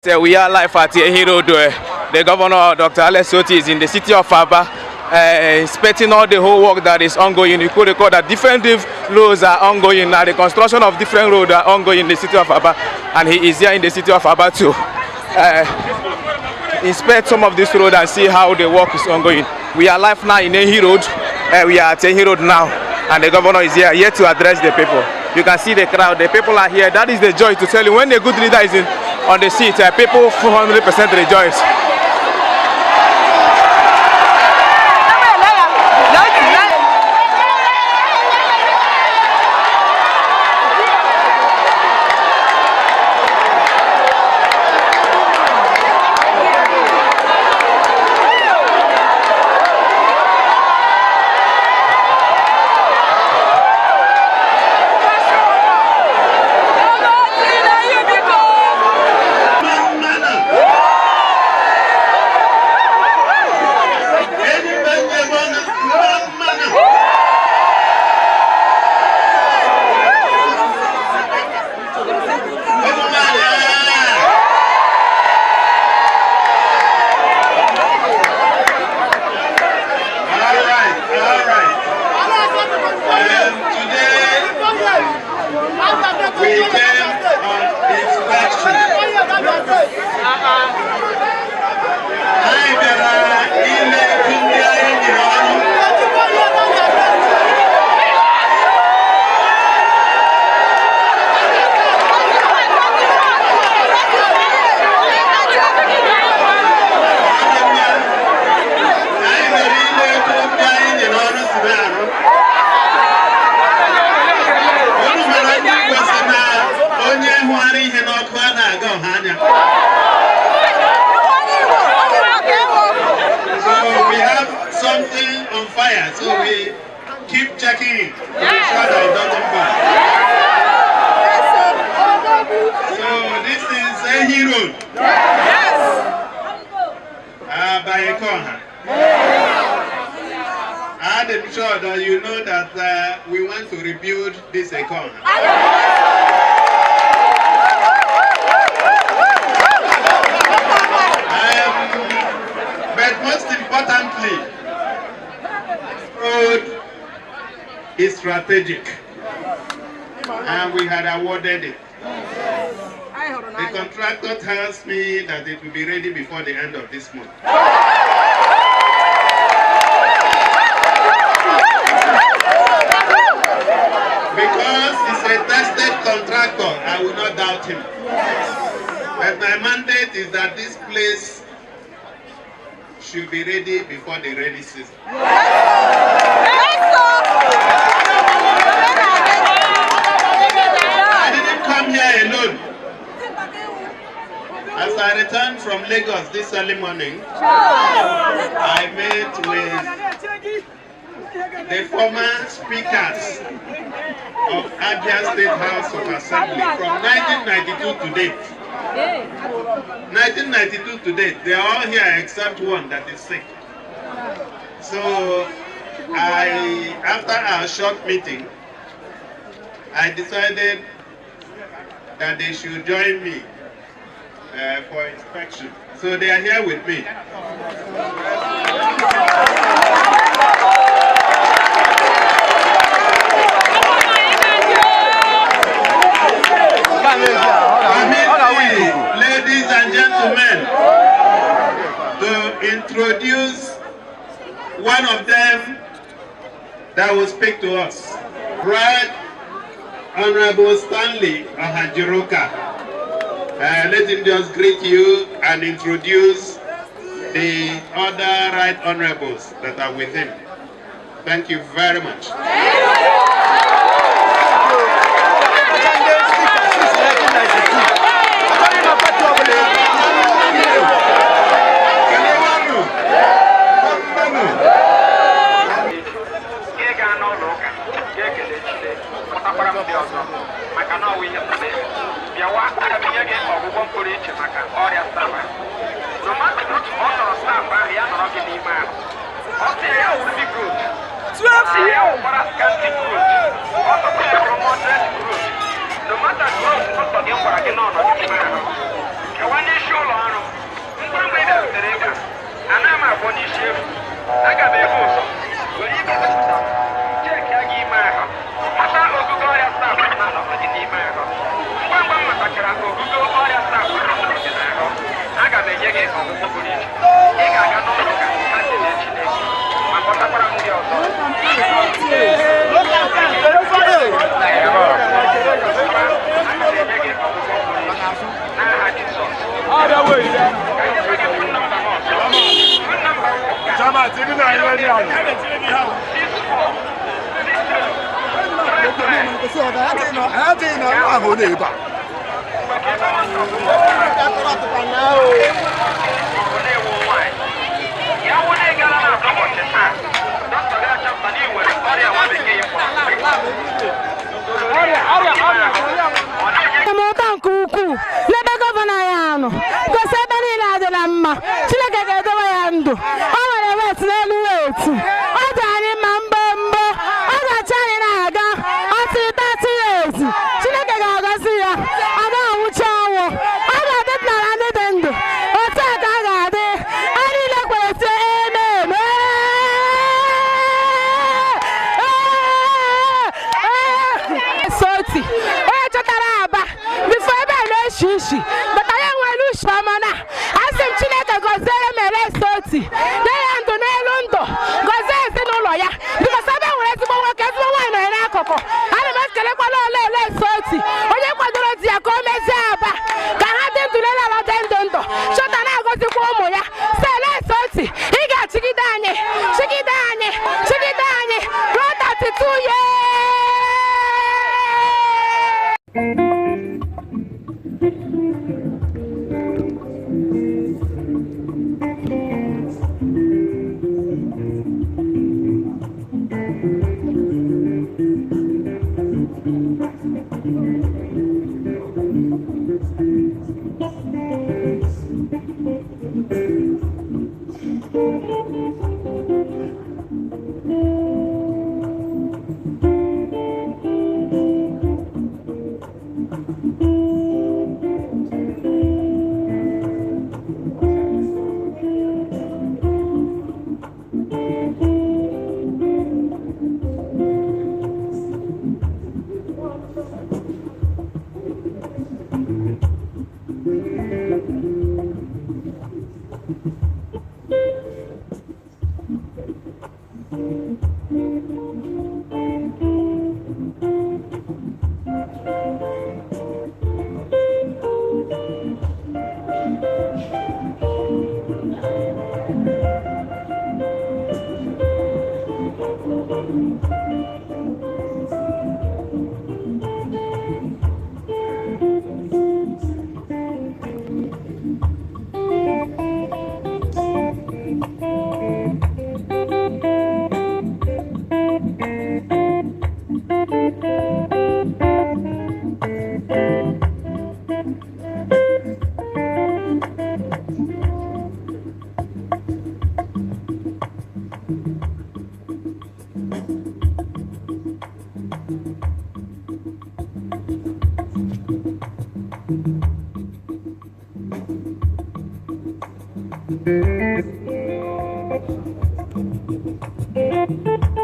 We are live at Hero. The governor, Dr. Alex Otti, is in the city of Abia, inspecting all the whole work that is ongoing. You could record that different roads are ongoing now. The construction of different roads are ongoing in the city of Abia, and he is here in the city of Abia to inspect some of this road and see how the work is ongoing. We are live now in Hero. We are at Hero now, and the governor is here to address the people. You can see the crowd. The people are here. That is the joy to tell you when a good leader is on the seat. People 400% rejoice. Something on fire, so we keep checking it to make sure that it doesn't burn. So this is a hero. Yes. By a corner. I'm sure that you know that we want to rebuild this corner. But most importantly, road is strategic, and we had awarded it. The contractor tells me that it will be ready before the end of this month. Because he's a tested contractor, I will not doubt him. But my mandate is that this place should be ready before the rainy season. I didn't come here alone. As I returned from Lagos this early morning, I met with the former speakers of Abia State House of Assembly from 1992 to date. 1992 to date, they are all here except one that is sick. So, after our short meeting, I decided that they should join me for inspection. So they are here with me. Ladies and gentlemen, to introduce one of them that will speak to us. Right Honorable Stanley Ohajiroka. Let him just greet you and introduce the other right honorables that are with him. Thank you very much. Thank you.